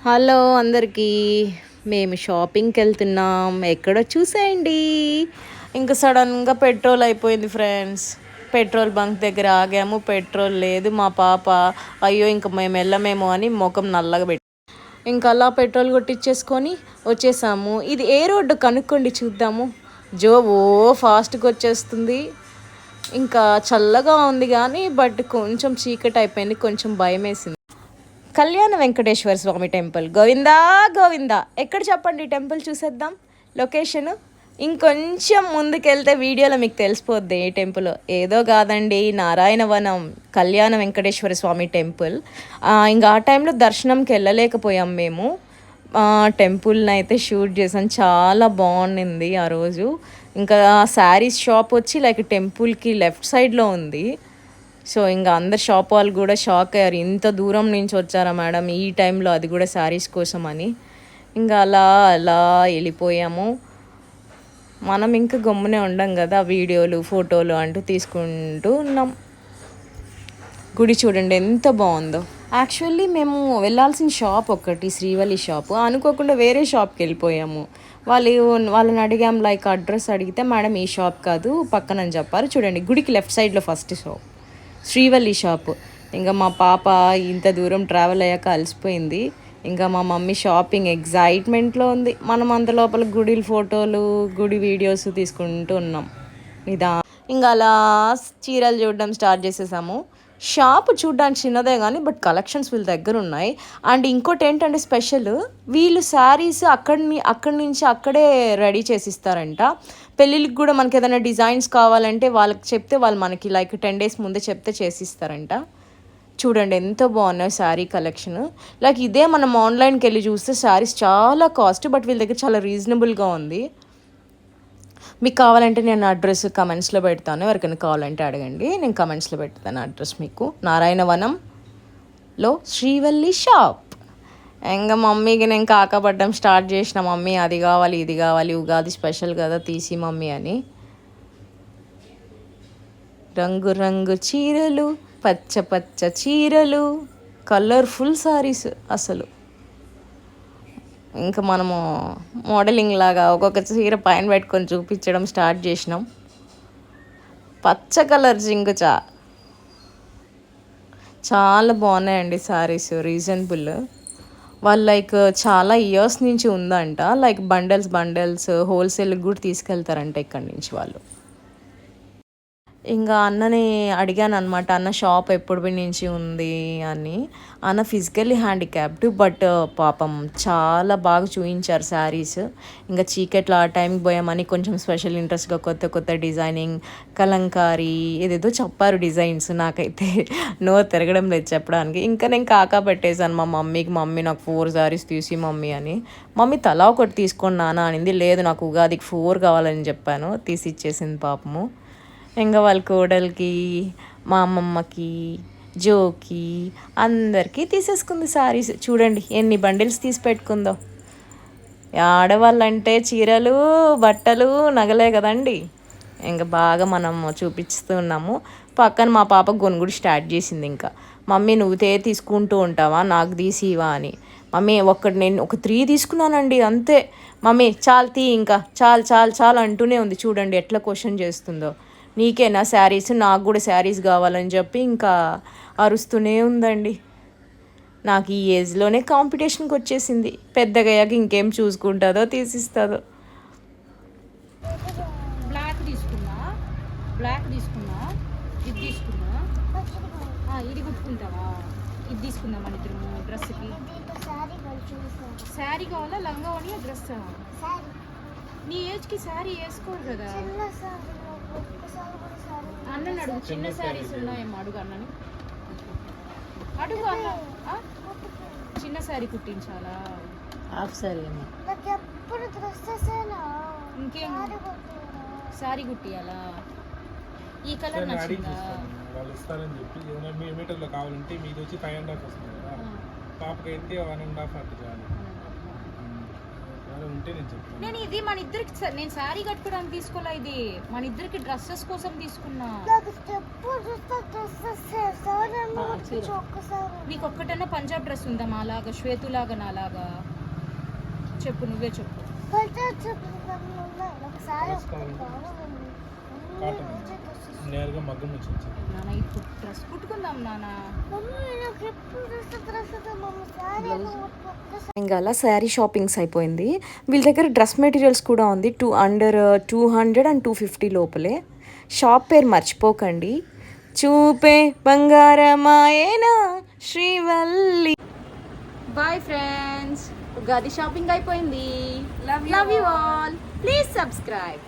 Hello అందరికీ. మేము షాపింగ్కి వెళ్తున్నాం. ఎక్కడో చూసేయండి. ఇంకా సడన్గా పెట్రోల్ అయిపోయింది ఫ్రెండ్స్. పెట్రోల్ బంక్ దగ్గర ఆగాము. పెట్రోల్ లేదు. మా పాప అయ్యో ఇంకా మేము వెళ్ళమేమో అని ముఖం నల్లగా పెట్టి ఇంకా అలా పెట్రోల్ కొట్టించేసుకొని వచ్చేసాము. ఇది ఏ రోడ్డు కనుక్కోండి చూద్దాము. ఓ ఫాస్ట్గా వచ్చేస్తుంది. ఇంకా చల్లగా ఉంది కానీ బట్ కొంచెం చీకటి అయిపోయింది. కొంచెం భయం వేసింది. కళ్యాణ వెంకటేశ్వర స్వామి టెంపుల్. గోవిందా గోవిందా. ఎక్కడ చెప్పండి టెంపుల్ చూసేద్దాం లొకేషన్. ఇంకొంచెం ముందుకెళ్తే వీడియోలో మీకు తెలిసిపోద్ది ఏ టెంపుల్. ఏదో కాదండి, నారాయణవనం కళ్యాణ వెంకటేశ్వర స్వామి టెంపుల్. ఇంకా ఆ టైంలో దర్శనంకి వెళ్ళలేకపోయాం మేము. టెంపుల్ని అయితే షూట్ చేసాం. చాలా బాగుండింది ఆ రోజు. ఇంకా శారీస్ షాప్ వచ్చి లైక్ టెంపుల్కి లెఫ్ట్ సైడ్లో ఉంది. సో ఇంకా అందరు షాప్ వాళ్ళు కూడా షాక్ అయ్యారు. ఇంత దూరం నుంచి వచ్చారా మేడం ఈ టైంలో, అది కూడా శారీస్ కోసం అని. ఇంకా అలా అలా వెళ్ళిపోయాము. మనం ఇంకా గమ్మునే ఉండం కదా, వీడియోలు ఫోటోలు అంటూ తీసుకుంటూ ఉన్నాం. గుడి చూడండి ఎంత బాగుందో. యాక్చువల్లీ మేము వెళ్ళాల్సిన షాప్ ఒకటి శ్రీవల్లి షాపు, అనుకోకుండా వేరే షాప్కి వెళ్ళిపోయాము. వాళ్ళని అడిగాం, లైక్ అడ్రస్ అడిగితే మేడం ఈ షాప్ కాదు పక్కనని చెప్పారు. చూడండి గుడికి లెఫ్ట్ సైడ్లో ఫస్ట్ షాప్ శ్రీవల్లి షాపు. ఇంకా మా పాప ఇంత దూరం ట్రావెల్ అయ్యాక అలసిపోయింది. ఇంకా మా మమ్మీ షాపింగ్ ఎగ్జైట్మెంట్లో ఉంది. మనం అంత లోపల గుడి ఫోటోలు గుడి వీడియోస్ తీసుకుంటూ ఉన్నాం. ఇంకా అలా చీరలు చూడడం స్టార్ట్ చేసేసాము. షాప్ చూడడానికి చిన్నదే కానీ బట్ కలెక్షన్స్ వీళ్ళ దగ్గర ఉన్నాయి. అండ్ ఇంకోటి ఏంటంటే స్పెషల్, వీళ్ళు శారీస్ అక్కడి నుంచి అక్కడే రెడీ చేసిస్తారంట. పెళ్ళిళ్ళకి కూడా మనకి ఏదైనా డిజైన్స్ కావాలంటే వాళ్ళకి చెప్తే వాళ్ళు మనకి లైక్ 10 days ముందే చెప్తే చేసిస్తారంట. చూడండి ఎంత బాగున్నాయి శారీ కలెక్షన్. లైక్ ఇదే మనం ఆన్లైన్కి వెళ్ళి చూస్తే శారీస్ చాలా కాస్ట్, బట్ వీళ్ళ దగ్గర చాలా రీజనబుల్గా ఉంది. మీకు కావాలంటే నేను అడ్రస్ కమెంట్స్లో పెడతాను. ఎవరికైనా కావాలంటే అడగండి, నేను కమెంట్స్లో పెడతాను అడ్రస్ మీకు. నారాయణవనంలో శ్రీవల్లి షాప్. ఇంకా మమ్మీకి నేను కాకపడ్డం స్టార్ట్ చేసిన, మమ్మీ అది కావాలి ఇది కావాలి, ఉగాది స్పెషల్ కదా తీసి మమ్మీ అని. రంగు రంగు చీరలు, పచ్చ పచ్చ చీరలు, కలర్ఫుల్ సారీస్ అసలు. ఇంకా మనము మోడలింగ్ లాగా ఒక్కొక్క చీర పైన పెట్టుకొని చూపించడం స్టార్ట్ చేసినాం. పచ్చ కలర్ జింగుచా చాలా బాగున్నాయండి సారీస్, రీజనబుల్. వాళ్ళు లైక్ చాలా ఇయర్స్ నుంచి ఉందంట. లైక్ బండల్స్ హోల్సేల్కి కూడా తీసుకెళ్తారంట ఇక్కడి నుంచి వాళ్ళు. ఇంకా అన్నని అడిగాను అనమాట, అన్న షాప్ ఎప్పుడు నుంచి ఉంది అని. అన్న ఫిజికల్లీ హ్యాండిక్యాప్డ్, బట్ పాపం చాలా బాగా చూపించారు శారీస్. ఇంకా చీకట్లో ఆ టైంకి పోయామని కొంచెం స్పెషల్ ఇంట్రెస్ట్గా కొత్త కొత్త డిజైనింగ్, కలంకారీ ఏదేదో చెప్పారు డిజైన్స్. నాకైతే తిరగడం లేదు చెప్పడానికి. ఇంకా నేను కాకా పెట్టేశాను మా మమ్మీకి. మమ్మీ నాకు 4 శారీస్ తీసి మమ్మీ అని. మమ్మీ తలా ఒకటి తీసుకోండి నాన్న అనింది. లేదు నాకు ఉగాదికి 4 కావాలని చెప్పాను. తీసి ఇచ్చేసింది పాపము. ఇంకా వాళ్ళ కోడలికి, మా అమ్మమ్మకి, జోకి అందరికీ తీసేసుకుంది శారీస్. చూడండి ఎన్ని బండిల్స్ తీసి పెట్టుకుందో. ఆడవాళ్ళంటే చీరలు బట్టలు నగలే కదండి. ఇంకా బాగా మనం చూపిస్తూ ఉన్నాము. పక్కన మా పాప గొనుగుడు స్టార్ట్ చేసింది. ఇంకా మమ్మీ నువ్వు తీసుకుంటూ ఉంటావా, నాకు తీసివా అని. మమ్మీ నేను ఒక 3 తీసుకున్నానండి అంతే. మమ్మీ చాలు తీ, ఇంకా చాలు అంటూనే ఉంది. చూడండి ఎట్లా క్వశ్చన్ చేస్తుందో. నీకేనా శారీస్, నాకు కూడా శారీస్ కావాలని చెప్పి ఇంకా అరుస్తూనే ఉందండి. నాకు ఈ ఏజ్లోనే కాంపిటీషన్కి వచ్చేసింది. పెద్దగా అయ్యాక ఇంకేం చూసుకుంటుందో తీసిస్తుందో. బ్లాక్ తీసుకున్నా ఇది కుట్టుకుంటావా? ఇది తీసుకుందాం మన ఇద్దరు డ్రెస్కి. శారీ కావాలా, లంగా అని డ్రెస్? నీ ఏజ్కి శారీ వేసుకోరు కదా. అన్నని అడుగు, చిన్న శారీస్ ఉన్నాయేమో అడుగు అన్నని. అడుగు అన్న, చిన్న శారీ కుట్టించాలా? హాఫ్ శారీ ఏమో. ఇంకేం శారీ కుట్టియాలా? ఈ కలర్ నచ్చిందా? వాళ్ళు ఇస్తారని చెప్పి మీటర్లో కావాలంటే మీది వచ్చి 5.5 వస్తుంది కదా, పాపకి అయితే 1.5 అట్లా చాలు. ఏమైనా ఉంటే నేను చెప్తాను. నేను ఇది మన ఇద్దరికి నేను శారీ కట్టుకోవడానికి తీసుకోలే, ఇది మన ఇద్దరికి డ్రెస్సెస్ కోసం తీసుకున్నా. నీకు ఒక్కటన్నా పంజాబ్ డ్రెస్ ఉందా మాలాగా, శ్వేతులాగా నాలాగా? చెప్పు, నువ్వే చెప్పు. కాటన్ నేరుగా మగ్గం నుంచి వచ్చింది. నాన్న ఇప్పుడు డ్రెస్ కుట్టుకుందాం నాన్న. ఇంకా అలా శారీ షాపింగ్స్ అయిపోయింది. వీళ్ళ దగ్గర డ్రెస్ మెటీరియల్స్ కూడా ఉంది. అండర్ 200 and 250 లోపలే. షాప్ పేరు మర్చిపోకండి, చూపే బంగారమాయేనా Srivalli. Bye friends, Ugadi shopping అయిపోయింది. Love you all, please subscribe.